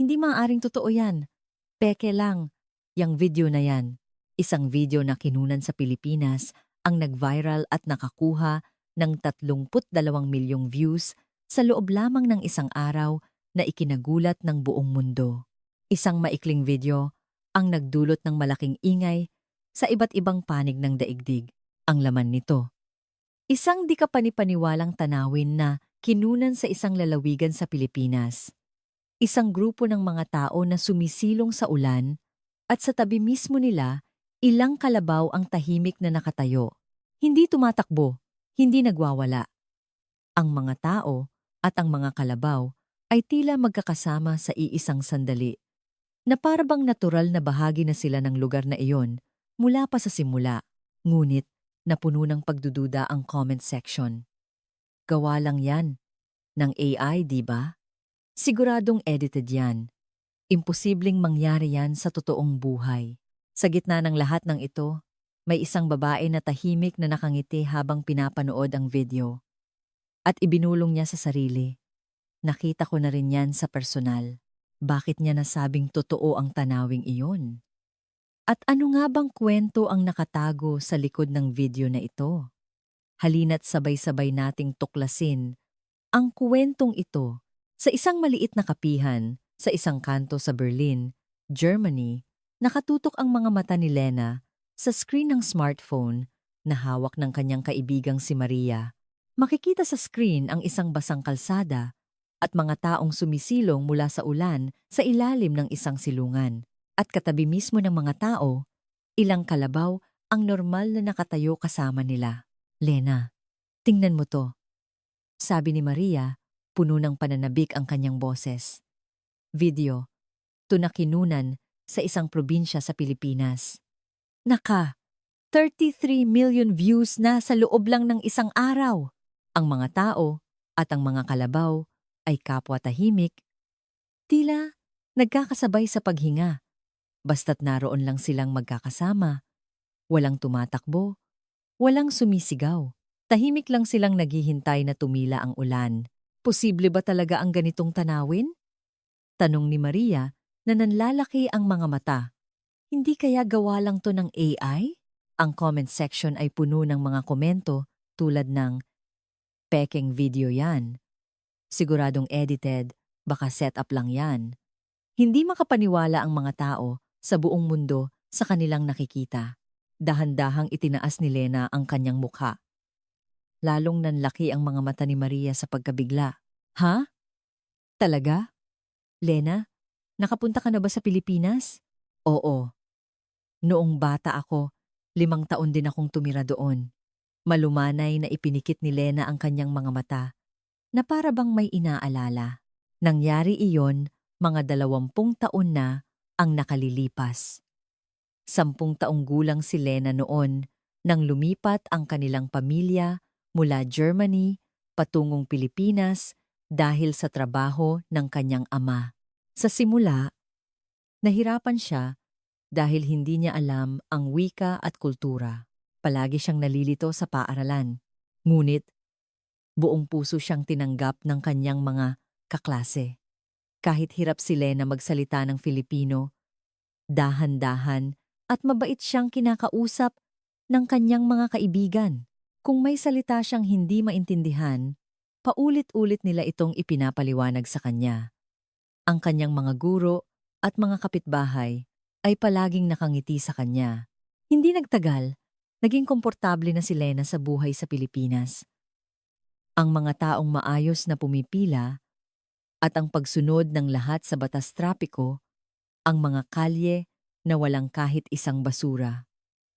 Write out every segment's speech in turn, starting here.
Hindi maaaring totoo yan. Peke lang. Yang video na yan. Isang video na kinunan sa Pilipinas ang nag-viral at nakakuha ng 32 milyong views sa loob lamang ng isang araw na ikinagulat ng buong mundo. Isang maikling video ang nagdulot ng malaking ingay sa iba't ibang panig ng daigdig. Ang laman nito, isang di kapanipaniwalang tanawin na kinunan sa isang lalawigan sa Pilipinas. Isang grupo ng mga tao na sumisilong sa ulan at sa tabi mismo nila, ilang kalabaw ang tahimik na nakatayo. Hindi tumatakbo, hindi nagwawala. Ang mga tao at ang mga kalabaw ay tila magkakasama sa iisang sandali, na parabang natural na bahagi na sila ng lugar na iyon mula pa sa simula. Ngunit napuno ng pagdududa ang comment section. Gawa lang yan ng AI, di ba? Siguradong edited yan. Imposibleng mangyari yan sa totoong buhay. Sa gitna ng lahat ng ito, may isang babae na tahimik na nakangiti habang pinapanood ang video. At ibinulong niya sa sarili. Nakita ko na rin yan sa personal. Bakit niya nasabing totoo ang tanawing iyon? At ano nga bang kwento ang nakatago sa likod ng video na ito? Halina't sabay-sabay nating tuklasin ang kwentong ito sa isang maliit na kapihan sa isang kanto sa Berlin, Germany. Nakatutok ang mga mata ni Lena sa screen ng smartphone na hawak ng kanyang kaibigang si Maria. Makikita sa screen ang isang basang kalsada at mga taong sumisilong mula sa ulan sa ilalim ng isang silungan. At katabi mismo ng mga tao, ilang kalabaw ang normal na nakatayo kasama nila. Lena, tingnan mo to, sabi ni Maria, puno ng pananabik ang kanyang boses. Video, tunakinunan sa isang probinsya sa Pilipinas. Naka, 33 million views na sa loob lang ng isang araw. Ang mga tao at ang mga kalabaw ay kapwa tahimik. Tila nagkakasabay sa paghinga. Basta't naroon lang silang magkakasama. Walang tumatakbo, walang sumisigaw. Tahimik lang silang naghihintay na tumila ang ulan. Posible ba talaga ang ganitong tanawin? Tanong ni Maria na nanlalaki ang mga mata. Hindi kaya gawa lang to ng AI? Ang comment section ay puno ng mga komento tulad ng pekeng video yan. Siguradong edited, baka setup lang yan. Hindi makapaniwala ang mga tao sa buong mundo sa kanilang nakikita. Dahan-dahang itinaas ni Lena ang kanyang mukha. Lalong nanlaki ang mga mata ni Maria sa pagkabigla. Ha? Talaga? Lena, nakapunta ka na ba sa Pilipinas? Oo. Noong bata ako, 5 taon din akong tumira doon. Malumanay na ipinikit ni Lena ang kanyang mga mata na para bang may inaalala. Nangyari iyon mga 20 taon na ang nakalilipas. 10 taong gulang si Lena noon nang lumipat ang kanilang pamilya mula Germany patungong Pilipinas dahil sa trabaho ng kanyang ama. Sa simula, nahirapan siya dahil hindi niya alam ang wika at kultura. Palagi siyang nalilito sa paaralan. Ngunit, buong puso siyang tinanggap ng kanyang mga kaklase. Kahit hirap si Lena magsalita ng Filipino, dahan-dahan at mabait siyang kinakausap ng kanyang mga kaibigan. Kung may salita siyang hindi maintindihan, paulit-ulit nila itong ipinapaliwanag sa kanya. Ang kanyang mga guro at mga kapitbahay ay palaging nakangiti sa kanya. Hindi nagtagal, naging komportable na si Lena sa buhay sa Pilipinas. Ang mga taong maayos na pumipila at ang pagsunod ng lahat sa batas trapiko, ang mga kalye na walang kahit isang basura,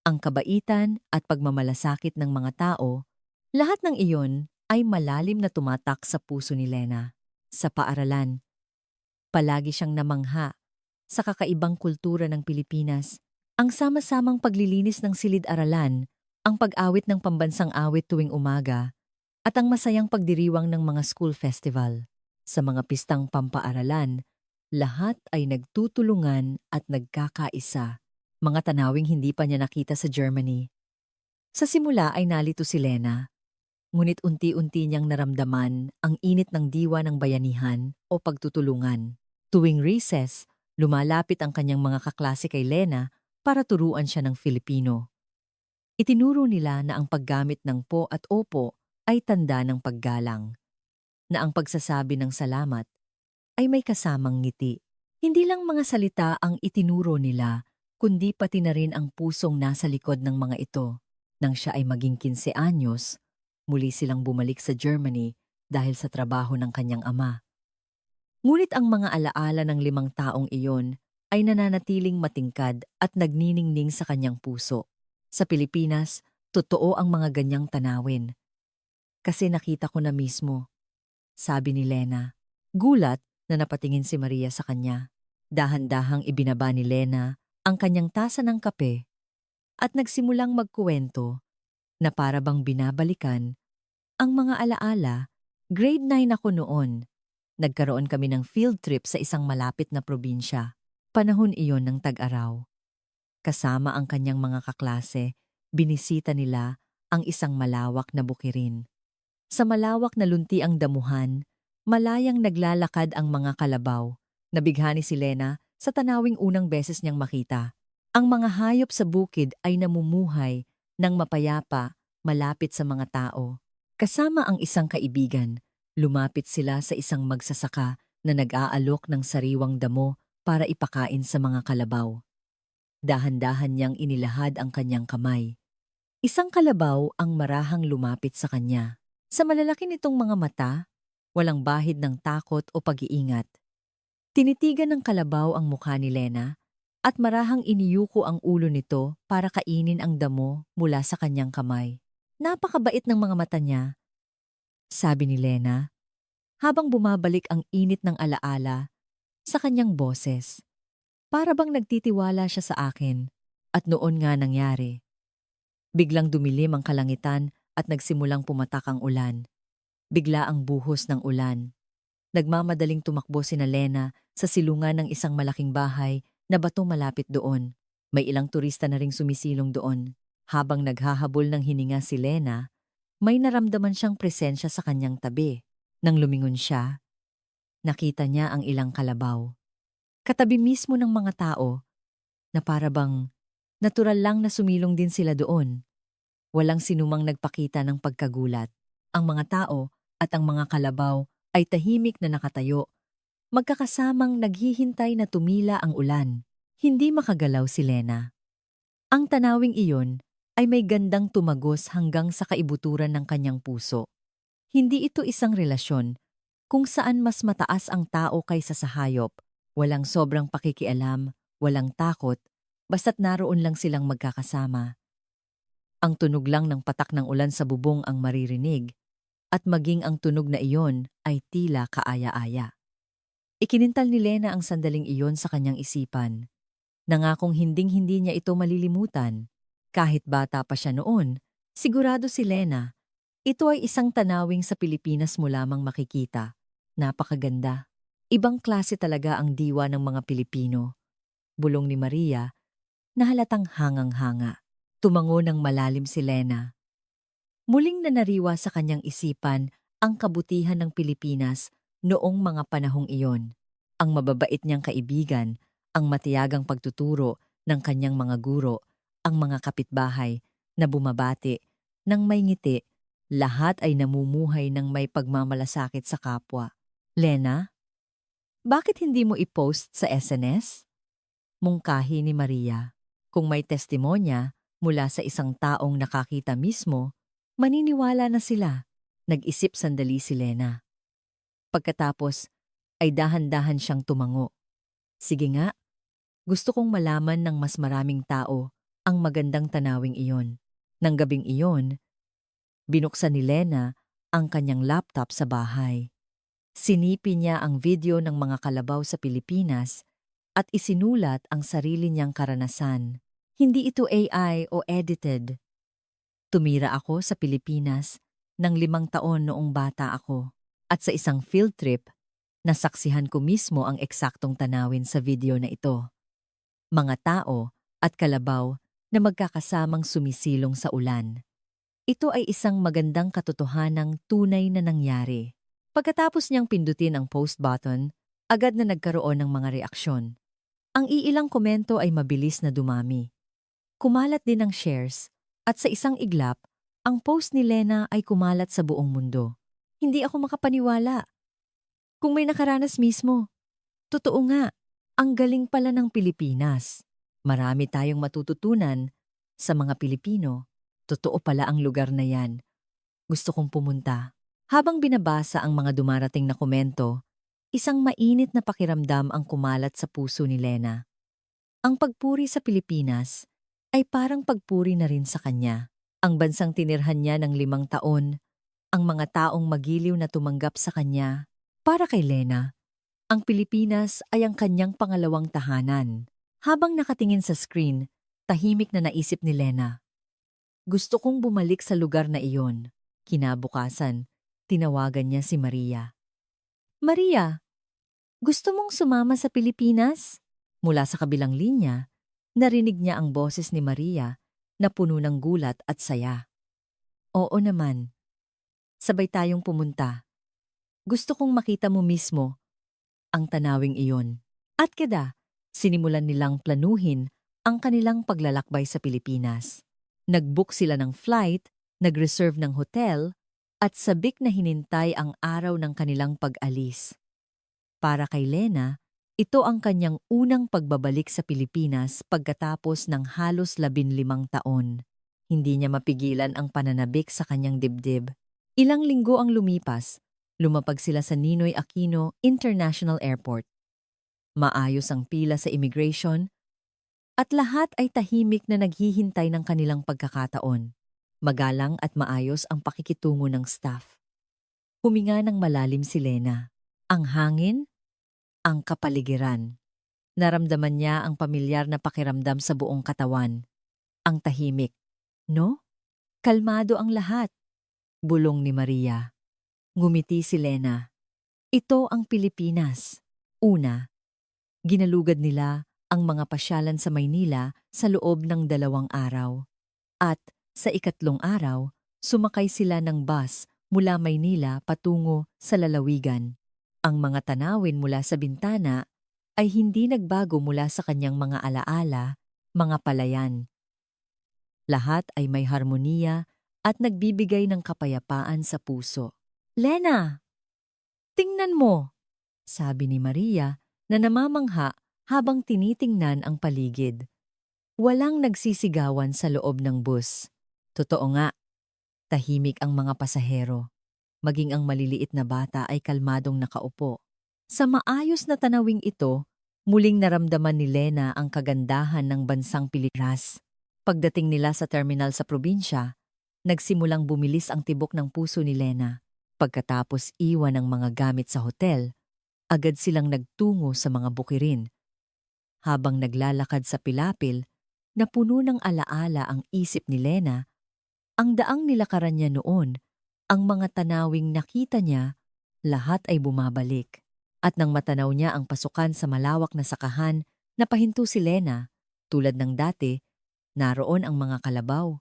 ang kabaitan at pagmamalasakit ng mga tao, lahat ng iyon ay malalim na tumatak sa puso ni Lena. Sa paaralan, palagi siyang namangha sa kakaibang kultura ng Pilipinas, ang sama-samang paglilinis ng silid-aralan, ang pag-awit ng pambansang awit tuwing umaga, at ang masayang pagdiriwang ng mga school festival. Sa mga pistang pampaaralan, lahat ay nagtutulungan at nagkakaisa, mga tanawing hindi pa niya nakita sa Germany. Sa simula ay nalito si Lena, ngunit unti-unti niyang naramdaman ang init ng diwa ng bayanihan o pagtutulungan. Tuwing recess, lumalapit ang kanyang mga kaklase kay Lena para turuan siya ng Filipino. Itinuro nila na ang paggamit ng po at opo ay tanda ng paggalang, na ang pagsasabi ng salamat ay may kasamang ngiti. Hindi lang mga salita ang itinuro nila, kundi pati na rin ang pusong nasa likod ng mga ito. Nang siya ay maging 15 anyos, muli silang bumalik sa Germany dahil sa trabaho ng kanyang ama. Ngunit ang mga alaala ng 5 taong iyon ay nananatiling matingkad at nagniningning sa kanyang puso. Sa Pilipinas, totoo ang mga ganyang tanawin. Kasi nakita ko na mismo, sabi ni Lena. Gulat na napatingin si Maria sa kanya. Dahan-dahang ibinaba ni Lena ang kanyang tasa ng kape at nagsimulang magkuwento na para bang binabalikan ang mga alaala. Grade 9 ako noon. Nagkaroon kami ng field trip sa isang malapit na probinsya. Panahon iyon ng tag-araw. Kasama ang kanyang mga kaklase, binisita nila ang isang malawak na bukirin. Sa malawak na luntiang damuhan, malayang naglalakad ang mga kalabaw. Nabighani si Lena sa tanawing unang beses niyang makita. Ang mga hayop sa bukid ay namumuhay ng mapayapa malapit sa mga tao. Kasama ang isang kaibigan, lumapit sila sa isang magsasaka na nag-aalok ng sariwang damo para ipakain sa mga kalabaw. Dahan-dahan niyang inilahad ang kanyang kamay. Isang kalabaw ang marahang lumapit sa kanya. Sa malalaki nitong mga mata, walang bahid ng takot o pag-iingat. Tinitigan ng kalabaw ang mukha ni Lena at marahang iniyuko ang ulo nito para kainin ang damo mula sa kanyang kamay. Napakabait ng mga mata niya, sabi ni Lena, habang bumabalik ang init ng alaala sa kanyang boses. Para bang nagtitiwala siya sa akin at noon nga nangyari. Biglang dumilim ang kalangitan at nagsimulang pumatak ang ulan. Bigla ang buhos ng ulan. Nagmamadaling tumakbo sina Lena sa silungan ng isang malaking bahay na bato malapit doon. May ilang turista na ring sumisilong doon. Habang naghahabol ng hininga si Lena, may naramdaman siyang presensya sa kanyang tabi. Nang lumingon siya, nakita niya ang ilang kalabaw. Katabi mismo ng mga tao na para bang natural lang na sumilong din sila doon. Walang sinumang nagpakita ng pagkagulat. Ang mga tao at ang mga kalabaw ay tahimik na nakatayo, magkakasamang naghihintay na tumila ang ulan. Hindi makagalaw si Lena. Ang tanawing iyon ay may gandang tumagos hanggang sa kaibuturan ng kanyang puso. Hindi ito isang relasyon kung saan mas mataas ang tao kaysa sa hayop. Walang sobrang pakikialam, walang takot, basta't naroon lang silang magkakasama. Ang tunog lang ng patak ng ulan sa bubong ang maririnig, at maging ang tunog na iyon ay tila kaaya-aya. Ikinintal ni Lena ang sandaling iyon sa kanyang isipan. Nangakong hinding-hindi niya ito malilimutan. Kahit bata pa siya noon, sigurado si Lena, ito ay isang tanawing sa Pilipinas mo lamang makikita. Napakaganda. Ibang klase talaga ang diwa ng mga Pilipino. Bulong ni Maria, na halatang hangang-hanga. Tumango ng malalim si Lena. Muling nanariwa sa kanyang isipan ang kabutihan ng Pilipinas noong mga panahong iyon. Ang mababait niyang kaibigan, ang matiyagang pagtuturo ng kanyang mga guro, ang mga kapitbahay na bumabati nang may ngiti, lahat ay namumuhay ng may pagmamalasakit sa kapwa. Lena, bakit hindi mo i-post sa SNS? Mungkahi ni Maria. Kung may testimonya mula sa isang taong nakakita mismo, maniniwala na sila. Nag-isip sandali si Lena. Pagkatapos, ay dahan-dahan siyang tumango. Sige nga, gusto kong malaman ng mas maraming tao ang magandang tanawing iyon. Nang gabing iyon, binuksan ni Lena ang kanyang laptop sa bahay. Sinipi niya ang video ng mga kalabaw sa Pilipinas at isinulat ang sarili niyang karanasan. Hindi ito AI o edited. Tumira ako sa Pilipinas ng 5 taon noong bata ako at sa isang field trip, nasaksihan ko mismo ang eksaktong tanawin sa video na ito. Mga tao at kalabaw na magkakasamang sumisilong sa ulan. Ito ay isang magandang katotohanang tunay na nangyari. Pagkatapos niyang pindutin ang post button Agad na nagkaroon ng mga reaksyon. Ang iilang komento ay mabilis na dumami. Kumalat din ang shares, at sa isang iglap, ang post ni Lena ay kumalat sa buong mundo. Hindi ako makapaniwala. Kung may nakaranas mismo, totoo nga, ang galing pala ng Pilipinas. Marami tayong matututunan sa mga Pilipino. Totoo pala ang lugar na yan. Gusto kong pumunta. Habang binabasa ang mga dumarating na komento, isang mainit na pakiramdam ang kumalat sa puso ni Lena. Ang pagpuri sa Pilipinas ay parang pagpuri na rin sa kanya. Ang bansang tinirhan niya ng 5 taon, ang mga taong magiliw na tumanggap sa kanya. Para kay Lena, ang Pilipinas ay ang kanyang pangalawang tahanan. Habang nakatingin sa screen, tahimik na naisip ni Lena. Gusto kong bumalik sa lugar na iyon. Kinabukasan, tinawagan niya si Maria. Maria, gusto mong sumama sa Pilipinas? Mula sa kabilang linya, narinig niya ang boses ni Maria na puno ng gulat at saya. Oo naman. Sabay tayong pumunta. Gusto kong makita mo mismo ang tanawing iyon. At kada, sinimulan nilang planuhin ang kanilang paglalakbay sa Pilipinas. Nag-book sila ng flight, nag-reserve ng hotel, at sabik na hinintay ang araw ng kanilang pag-alis. Para kay Lena, ito ang kanyang unang pagbabalik sa Pilipinas pagkatapos ng halos 15 taon. Hindi niya mapigilan ang pananabik sa kanyang dibdib. Ilang linggo ang lumipas, lumapag sila sa Ninoy Aquino International Airport. Maayos ang pila sa immigration, at lahat ay tahimik na naghihintay ng kanilang pagkakataon. Magalang at maayos ang pakikitungo ng staff. Huminga ng malalim si Lena. Ang hangin, ang kapaligiran. Naramdaman niya ang pamilyar na pakiramdam sa buong katawan. Ang tahimik. No? Kalmado ang lahat. Bulong ni Maria. Ngumiti si Lena. Ito ang Pilipinas. Una, ginalugad nila ang mga pasyalan sa Maynila sa loob ng 2 araw. At sa ikatlong araw, sumakay sila ng bus mula Maynila patungo sa lalawigan. Ang mga tanawin mula sa bintana ay hindi nagbago mula sa kanyang mga alaala, mga palayan. Lahat ay may harmoniya at nagbibigay ng kapayapaan sa puso. Lena, tingnan mo, sabi ni Maria na namamangha habang tinitingnan ang paligid. Walang nagsisigawan sa loob ng bus. Totoo nga, tahimik ang mga pasahero. Maging ang maliliit na bata ay kalmadong nakaupo. Sa maayos na tanawing ito, muling naramdaman ni Lena ang kagandahan ng bansang Pilipinas. Pagdating nila sa terminal sa probinsya, nagsimulang bumilis ang tibok ng puso ni Lena. Pagkatapos iwan ang mga gamit sa hotel, agad silang nagtungo sa mga bukirin. Habang naglalakad sa pilapil, na puno ng alaala ang isip ni Lena, ang daang nilakaran niya noon, ang mga tanawing nakita niya, lahat ay bumabalik. At nang matanaw niya ang pasukan sa malawak na sakahan, napahinto si Lena. Tulad ng dati, naroon ang mga kalabaw.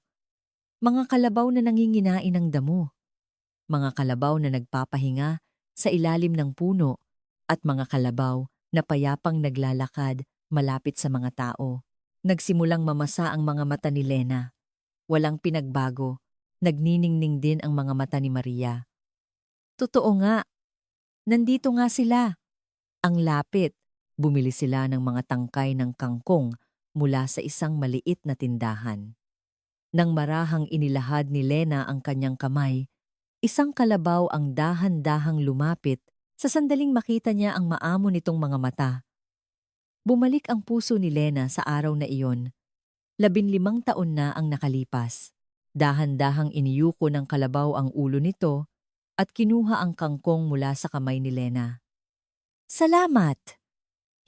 Mga kalabaw na nanginginain ng damo. Mga kalabaw na nagpapahinga sa ilalim ng puno at mga kalabaw na payapang naglalakad malapit sa mga tao. Nagsimulang mamasa ang mga mata ni Lena. Walang pinagbago. Nagniningning din ang mga mata ni Maria. Totoo nga. Nandito nga sila. Ang lapit. Bumili sila ng mga tangkay ng kangkong mula sa isang maliit na tindahan. Nang marahang inilahad ni Lena ang kanyang kamay, isang kalabaw ang dahan-dahang lumapit sa sandaling makita niya ang maamo nitong mga mata. Bumalik ang puso ni Lena sa araw na iyon. 15 taon na ang nakalipas. Dahan-dahang iniyuko ng kalabaw ang ulo nito at kinuha ang kangkong mula sa kamay ni Lena. Salamat!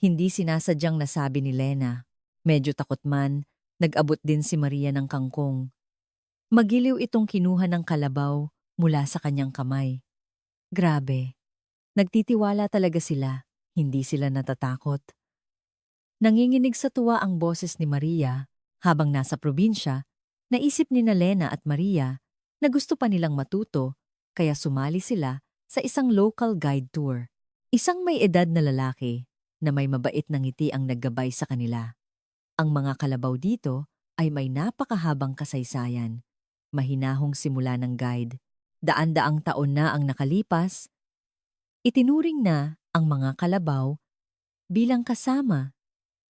Hindi sinasadyang nasabi ni Lena. Medyo takot man, nag-abot din si Maria ng kangkong. Magiliw itong kinuha ng kalabaw mula sa kanyang kamay. Grabe. Nagtitiwala talaga sila, hindi sila natatakot. Nanginginig sa tuwa ang boses ni Maria habang nasa probinsya. Naisip ni Lena at Maria na gusto pa nilang matuto kaya sumali sila sa isang local guide tour. Isang may edad na lalaki na may mabait na ngiti ang naggabay sa kanila. Ang mga kalabaw dito ay may napakahabang kasaysayan. Mahinahong simula ng guide. Daan-daang taon na ang nakalipas, itinuring na ang mga kalabaw bilang kasama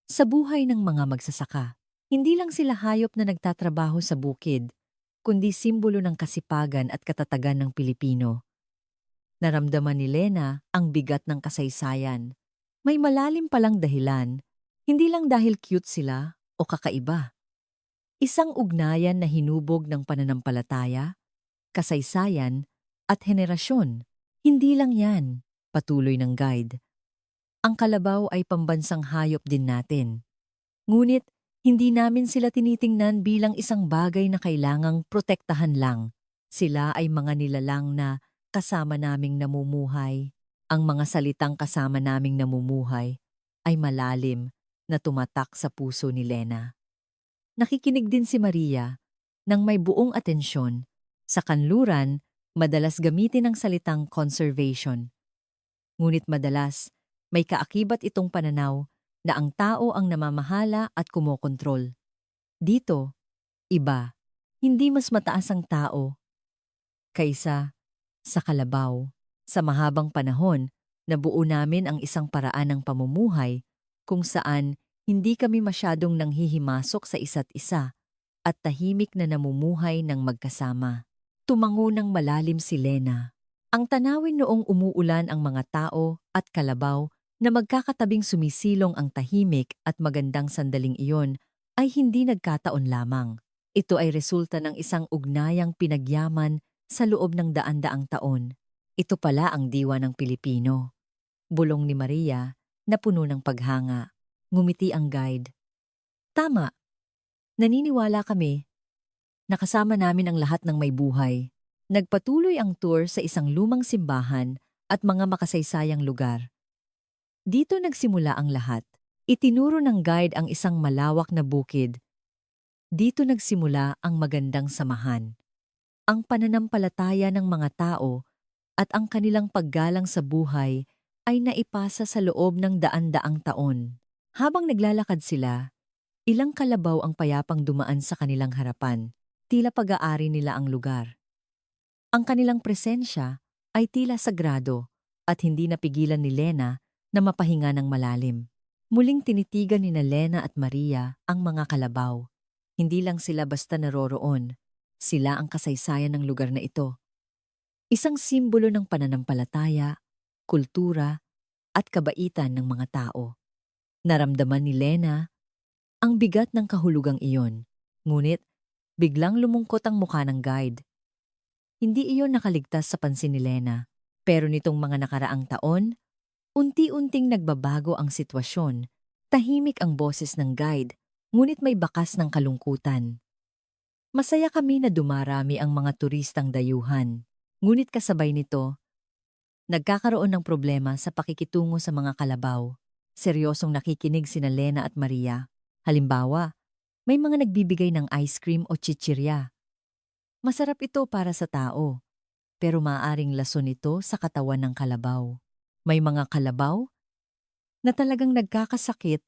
sa buhay ng mga magsasaka. Hindi lang sila hayop na nagtatrabaho sa bukid, kundi simbolo ng kasipagan at katatagan ng Pilipino. Naramdaman ni Lena ang bigat ng kasaysayan. May malalim palang dahilan, hindi lang dahil cute sila o kakaiba. Isang ugnayan na hinubog ng pananampalataya, kasaysayan, at henerasyon. Hindi lang yan, patuloy ng guide. Ang kalabaw ay pambansang hayop din natin. Ngunit, hindi namin sila tinitingnan bilang isang bagay na kailangang protektahan lang. Sila ay mga nilalang na kasama naming namumuhay. Ang mga salitang kasama naming namumuhay ay malalim na tumatak sa puso ni Lena. Nakikinig din si Maria nang may buong atensyon. Sa kanluran, madalas gamitin ang salitang conservation. Ngunit madalas, may kaakibat itong pananaw na ang tao ang namamahala at kumokontrol. Dito, iba, hindi mas mataas ang tao kaysa sa kalabaw. Sa mahabang panahon, nabuo namin ang isang paraan ng pamumuhay kung saan hindi kami masyadong nanghihimasok sa isa't isa at tahimik na namumuhay ng magkasama. Tumango ng malalim si Lena. Ang tanawin noong umuulan ang mga tao at kalabaw na magkakatabing sumisilong ang tahimik at magandang sandaling iyon ay hindi nagkataon lamang. Ito ay resulta ng isang ugnayang pinagyaman sa loob ng daan-daang taon. Ito pala ang diwa ng Pilipino. Bulong ni Maria na puno ng paghanga. Ngumiti ang guide. Tama. Naniniwala kami. Nakasama namin ang lahat ng may buhay. Nagpatuloy ang tour sa isang lumang simbahan at mga makasaysayang lugar. Dito nagsimula ang lahat. Itinuro ng guide ang isang malawak na bukid. Dito nagsimula ang magandang samahan. Ang pananampalataya ng mga tao at ang kanilang paggalang sa buhay ay naipasa sa loob ng daan-daang taon. Habang naglalakad sila, ilang kalabaw ang payapang dumaan sa kanilang harapan. Tila pag-aari nila ang lugar. Ang kanilang presensya ay tila sagrado at hindi napigilan ni Lena na mapahinga ng malalim. Muling tinitigan ni Lena at Maria ang mga kalabaw. Hindi lang sila basta naroroon, sila ang kasaysayan ng lugar na ito. Isang simbolo ng pananampalataya, kultura, at kabaitan ng mga tao. Naramdaman ni Lena ang bigat ng kahulugang iyon, ngunit biglang lumungkot ang mukha ng guide. Hindi iyon nakaligtas sa pansin ni Lena, pero nitong mga nakaraang taon, unti-unting nagbabago ang sitwasyon. Tahimik ang boses ng guide, ngunit may bakas ng kalungkutan. Masaya kami na dumarami ang mga turistang dayuhan, ngunit kasabay nito, nagkakaroon ng problema sa pakikitungo sa mga kalabaw. Seryosong nakikinig sina Lena at Maria. Halimbawa, may mga nagbibigay ng ice cream o chichirya. Masarap ito para sa tao, pero maaaring lason ito sa katawan ng kalabaw. May mga kalabaw na talagang nagkakasakit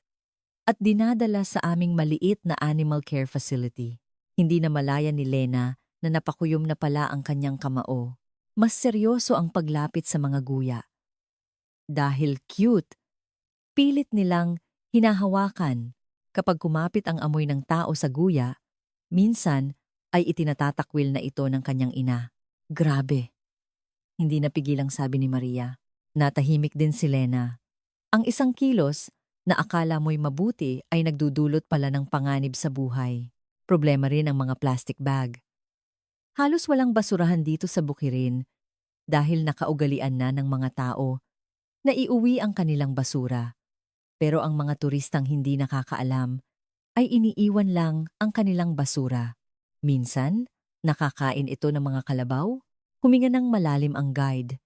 at dinadala sa aming maliit na animal care facility. Hindi na malaya ni Lena na napakuyom na pala ang kanyang kamao. Mas seryoso ang paglapit sa mga guya. Dahil cute, pilit nilang hinahawakan. Kapag kumapit ang amoy ng tao sa guya, minsan ay itinatatakwil na ito ng kanyang ina. Grabe. Hindi napigilang sabi ni Maria. Natahimik din si Lena. Ang isang kilos na akala mo'y mabuti ay nagdudulot pala ng panganib sa buhay. Problema rin ang mga plastic bag. Halos walang basurahan dito sa Bukirin dahil nakaugalian na ng mga tao na iuwi ang kanilang basura. Pero ang mga turistang hindi nakakaalam ay iniiwan lang ang kanilang basura. Minsan, nakakain ito ng mga kalabaw. Huminga ng malalim ang guide.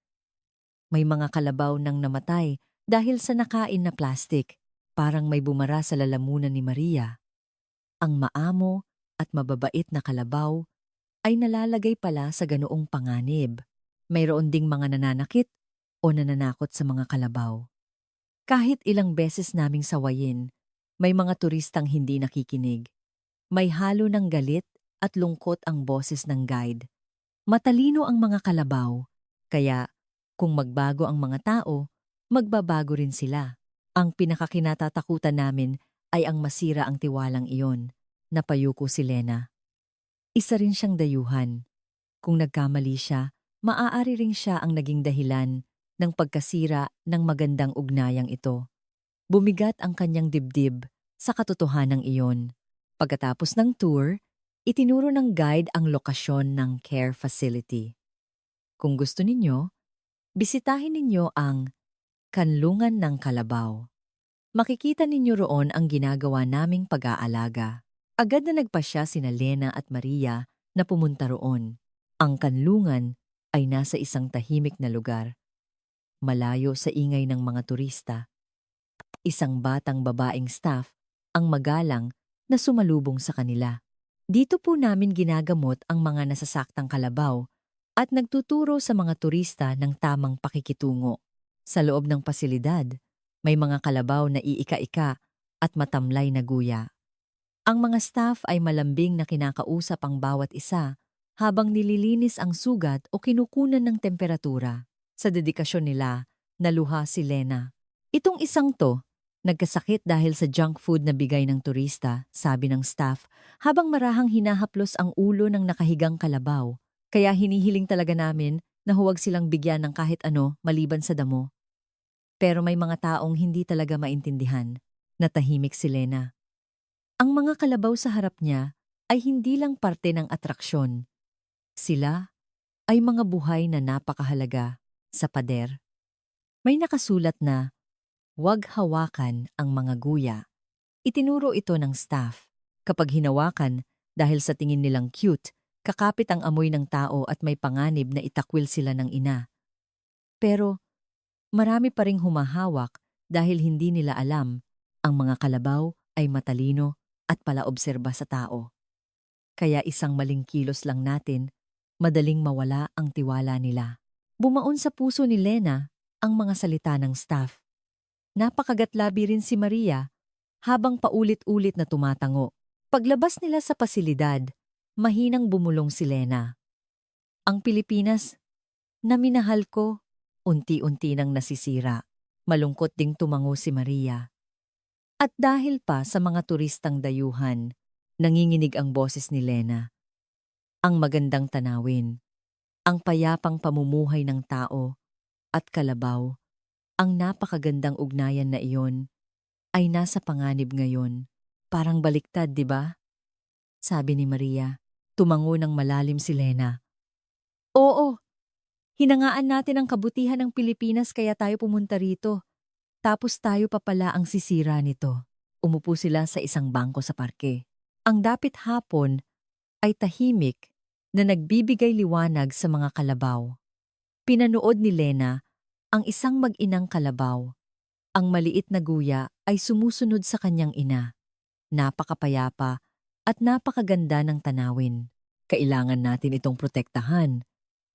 May mga kalabaw nang namatay dahil sa nakain na plastic. Parang may bumara sa lalamunan ni Maria. Ang maamo at mababait na kalabaw ay nalalagay pala sa ganoong panganib. Mayroon ding mga nananakit o nananakot sa mga kalabaw. Kahit ilang beses naming sawayin, may mga turistang hindi nakikinig. May halo ng galit at lungkot ang boses ng guide. Matalino ang mga kalabaw, kaya kung magbago ang mga tao, magbabago rin sila. Ang pinakakinatatakutan namin ay ang masira ang tiwalang iyon, napayuko si Lena. Isa rin siyang dayuhan. Kung nagkamali siya, maaari ring siya ang naging dahilan ng pagkasira ng magandang ugnayang ito. Bumigat ang kanyang dibdib sa katotohanang iyon. Pagkatapos ng tour, itinuro ng guide ang lokasyon ng care facility. Kung gusto ninyo, bisitahin ninyo ang Kanlungan ng Kalabaw. Makikita ninyo roon ang ginagawa naming pag-aalaga. Agad na nagpasya sina Lena at Maria na pumunta roon. Ang kanlungan ay nasa isang tahimik na lugar, malayo sa ingay ng mga turista. Isang batang babaeng staff ang magalang na sumalubong sa kanila. Dito po namin ginagamot ang mga nasasaktang kalabaw at nagtuturo sa mga turista ng tamang pakikitungo. Sa loob ng pasilidad, may mga kalabaw na iika-ika at matamlay na guya. Ang mga staff ay malambing na kinakausap ang bawat isa habang nililinis ang sugat o kinukunan ng temperatura. Sa dedikasyon nila, naluha si Lena. Itong isang to, nagkasakit dahil sa junk food na bigay ng turista, sabi ng staff, habang marahang hinahaplos ang ulo ng nakahigang kalabaw. Kaya hinihiling talaga namin na huwag silang bigyan ng kahit ano maliban sa damo. Pero may mga taong hindi talaga maintindihan. Natahimik si Lena. Ang mga kalabaw sa harap niya ay hindi lang parte ng atraksyon. Sila ay mga buhay na napakahalaga sa pader. May nakasulat na, "Huwag hawakan ang mga guya." Itinuro ito ng staff. Kapag hinawakan, dahil sa tingin nilang cute, kakapit ang amoy ng tao at may panganib na itakwil sila ng ina. Pero marami pa ring humahawak dahil hindi nila alam ang mga kalabaw ay matalino at palaobserba sa tao. Kaya isang maling kilos lang natin, madaling mawala ang tiwala nila. Bumaon sa puso ni Lena ang mga salita ng staff. Napakagatlabi rin si Maria habang paulit-ulit na tumatango. Paglabas nila sa pasilidad, mahinang bumulong si Lena. Ang Pilipinas, na minahal ko, unti-unti nang nasisira. Malungkot ding tumango si Maria. At dahil pa sa mga turistang dayuhan, nanginginig ang boses ni Lena. Ang magandang tanawin, ang payapang pamumuhay ng tao, at kalabaw, ang napakagandang ugnayan na iyon, ay nasa panganib ngayon. Parang baliktad, di ba? Sabi ni Maria. Tumango ng malalim si Lena. Oo, hinangaan natin ang kabutihan ng Pilipinas kaya tayo pumunta rito. Tapos tayo pa pala ang sisira nito. Umupo sila sa isang bangko sa parke. Ang dapit hapon ay tahimik na nagbibigay liwanag sa mga kalabaw. Pinanood ni Lena ang isang mag-inang kalabaw. Ang maliit na guya ay sumusunod sa kanyang ina. Napakapayapa at napakaganda ng tanawin. Kailangan natin itong protektahan.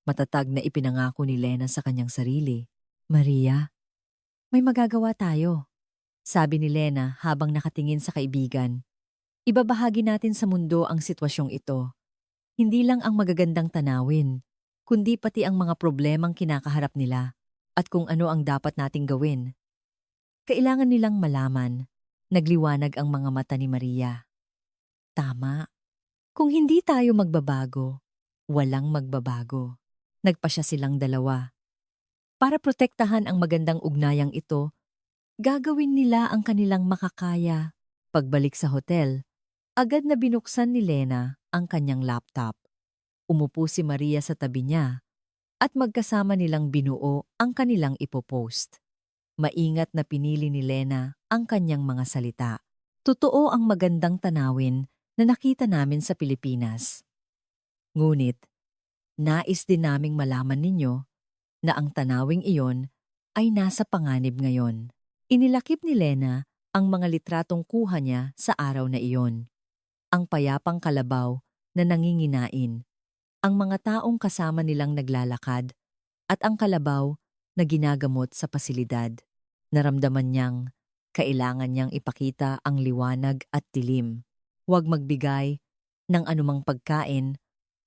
Matatag na ipinangako ni Lena sa kanyang sarili. Maria, may magagawa tayo, sabi ni Lena habang nakatingin sa kaibigan. Ibabahagi natin sa mundo ang sitwasyong ito. Hindi lang ang magagandang tanawin, kundi pati ang mga problemang kinakaharap nila at kung ano ang dapat nating gawin. Kailangan nilang malaman, nagliwanag ang mga mata ni Maria. Tama. Kung hindi tayo magbabago, walang magbabago. Nagpasya silang dalawa. Para protektahan ang magandang ugnayang ito, gagawin nila ang kanilang makakaya. Pagbalik sa hotel, agad na binuksan ni Lena ang kanyang laptop. Umupo si Maria sa tabi niya at magkasama nilang binuo ang kanilang ipopost. Maingat na pinili ni Lena ang kanyang mga salita. Totoo ang magandang tanawin na nakita namin sa Pilipinas. Ngunit, nais din naming malaman ninyo na ang tanawing iyon ay nasa panganib ngayon. Inilakip ni Lena ang mga litratong kuha niya sa araw na iyon. Ang payapang kalabaw na nanginginain, ang mga taong kasama nilang naglalakad, at ang kalabaw na ginagamot sa pasilidad. Naramdaman niyang kailangan niyang ipakita ang liwanag at dilim. Huwag magbigay ng anumang pagkain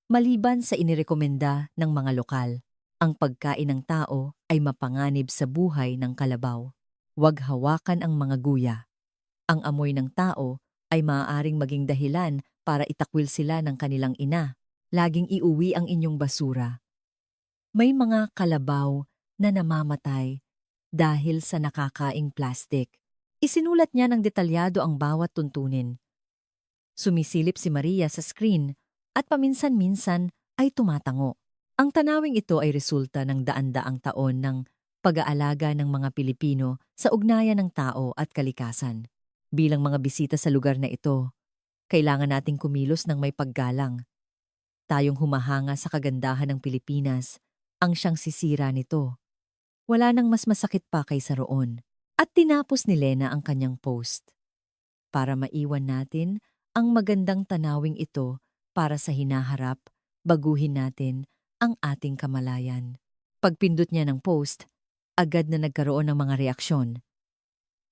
maliban sa inirekomenda ng mga lokal. Ang pagkain ng tao ay mapanganib sa buhay ng kalabaw. Huwag hawakan ang mga guya. Ang amoy ng tao ay maaaring maging dahilan para itakwil sila ng kanilang ina. Laging iuwi ang inyong basura. May mga kalabaw na namamatay dahil sa nakakaing plastic. Isinulat niya ng detalyado ang bawat tuntunin. Sumisilip si Maria sa screen at paminsan-minsan ay tumatango. Ang tanawing ito ay resulta ng daan-daang taon ng pag-aalaga ng mga Pilipino sa ugnayan ng tao at kalikasan. Bilang mga bisita sa lugar na ito, kailangan nating kumilos ng may paggalang. Tayong humahanga sa kagandahan ng Pilipinas, ang siyang sisira nito. Wala nang mas masakit pa kaysa roon. At tinapos ni Lena ang kanyang post. Para maiwan natin ang magandang tanawing ito para sa hinaharap, baguhin natin ang ating kamalayan. Pagpindot niya ng post, agad na nagkaroon ng mga reaksyon.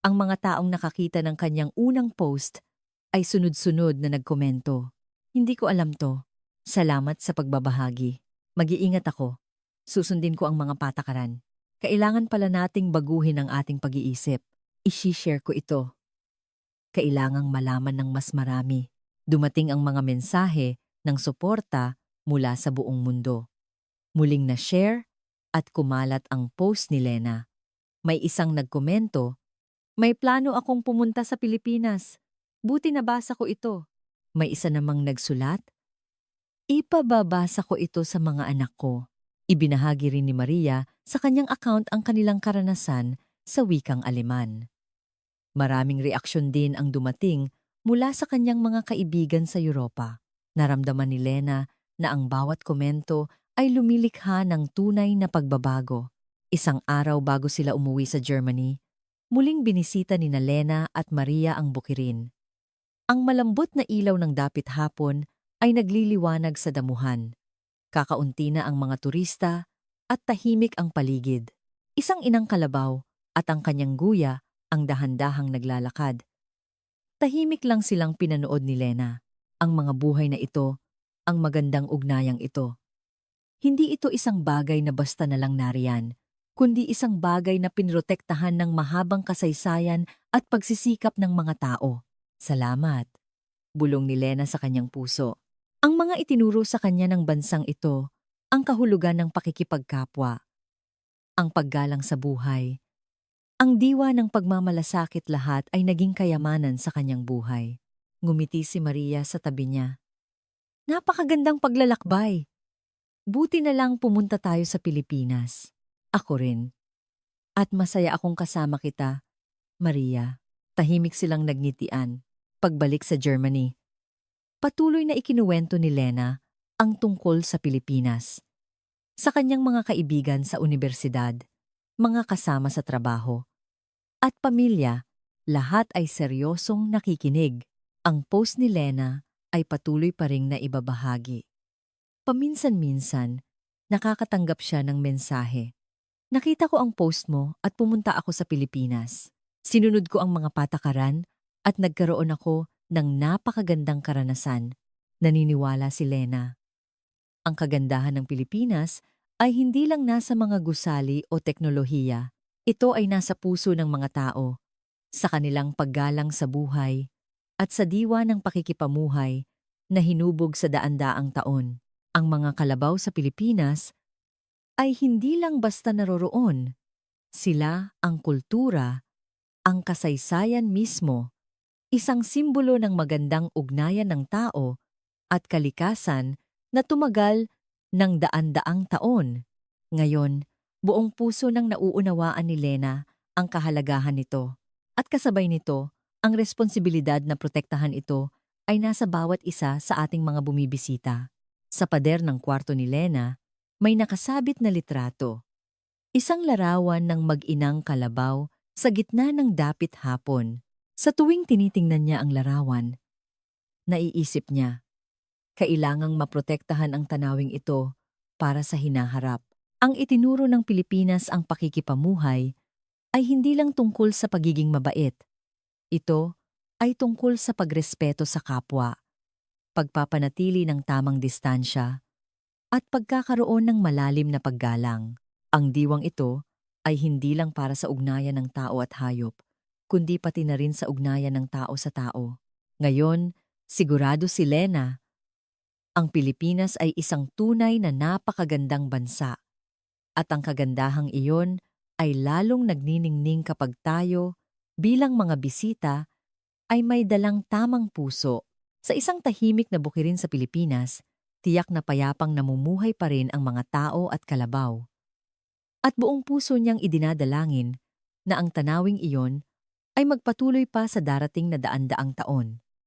Ang mga taong nakakita ng kanyang unang post ay sunod-sunod na nagkomento. Hindi ko alam to. Salamat sa pagbabahagi. Mag-iingat ako. Susundin ko ang mga patakaran. Kailangan pala nating baguhin ang ating pag-iisip. I-share ko ito. Kailangang malaman ng mas marami. Dumating ang mga mensahe ng suporta mula sa buong mundo. Muling na-share at kumalat ang post ni Lena. May isang nagkomento, "May plano akong pumunta sa Pilipinas. Buti nabasa ko ito." May isa namang nagsulat, "Ipababasa ko ito sa mga anak ko." Ibinahagi rin ni Maria sa kanyang account ang kanilang karanasan sa wikang Aleman. Maraming reaksyon din ang dumating mula sa kanyang mga kaibigan sa Europa. Naramdaman ni Lena na ang bawat komento ay lumilikha ng tunay na pagbabago. Isang araw bago sila umuwi sa Germany, muling binisita ni Lena at Maria ang bukirin. Ang malambot na ilaw ng dapit hapon ay nagliliwanag sa damuhan. Kakaunti na ang mga turista at tahimik ang paligid. Isang inang kalabaw at ang kanyang guya ang dahan-dahang naglalakad. Tahimik lang silang pinanood ni Lena. Ang mga buhay na ito, ang magandang ugnayang ito. Hindi ito isang bagay na basta na lang nariyan, kundi isang bagay na pinrotektahan ng mahabang kasaysayan at pagsisikap ng mga tao. Salamat, bulong ni Lena sa kanyang puso. Ang mga itinuro sa kanya ng bansang ito, ang kahulugan ng pakikipagkapwa, ang paggalang sa buhay, ang diwa ng pagmamalasakit, lahat ay naging kayamanan sa kanyang buhay. Ngumiti si Maria sa tabi niya. Napakagandang paglalakbay. Buti na lang pumunta tayo sa Pilipinas. Ako rin. At masaya akong kasama kita, Maria. Tahimik silang nagngitian. Pagbalik sa Germany, patuloy na ikinuwento ni Lena ang tungkol sa Pilipinas. Sa kanyang mga kaibigan sa unibersidad, mga kasama sa trabaho, at pamilya, lahat ay seryosong nakikinig. Ang post ni Lena ay patuloy pa ring naibabahagi. Paminsan-minsan, nakakatanggap siya ng mensahe. Nakita ko ang post mo at pumunta ako sa Pilipinas. Sinunod ko ang mga patakaran at nagkaroon ako ng napakagandang karanasan. Naniniwala si Lena. Ang kagandahan ng Pilipinas ay hindi lang nasa mga gusali o teknolohiya. Ito ay nasa puso ng mga tao, sa kanilang paggalang sa buhay, at sa diwa ng pakikipamuhay na hinubog sa daan-daang taon. Ang mga kalabaw sa Pilipinas ay hindi lang basta naroroon. Sila ang kultura, ang kasaysayan mismo, isang simbolo ng magandang ugnayan ng tao at kalikasan na tumagal ng daan-daang taon. Ngayon, buong puso nang nauunawaan ni Lena ang kahalagahan nito. At kasabay nito, ang responsibilidad na protektahan ito ay nasa bawat isa sa ating mga bumibisita. Sa pader ng kwarto ni Lena, may nakasabit na litrato. Isang larawan ng mag-inang kalabaw sa gitna ng dapit hapon. Sa tuwing tinitingnan niya ang larawan, naiisip niya, kailangang maprotektahan ang tanawing ito para sa hinaharap. Ang itinuro ng Pilipinas ang pakikipamuhay ay hindi lang tungkol sa pagiging mabait. Ito ay tungkol sa pagrespeto sa kapwa, pagpapanatili ng tamang distansya, at pagkakaroon ng malalim na paggalang. Ang diwang ito ay hindi lang para sa ugnayan ng tao at hayop, kundi pati na rin sa ugnayan ng tao sa tao. Ngayon, sigurado si Lena, ang Pilipinas ay isang tunay na napakagandang bansa. At ang kagandahang iyon ay lalong nagniningning kapag tayo, bilang mga bisita, ay may dalang tamang puso. Sa isang tahimik na bukirin sa Pilipinas, tiyak na payapang namumuhay pa rin ang mga tao at kalabaw. At buong puso niyang idinadalangin na ang tanawing iyon ay magpatuloy pa sa darating na daan-daang taon.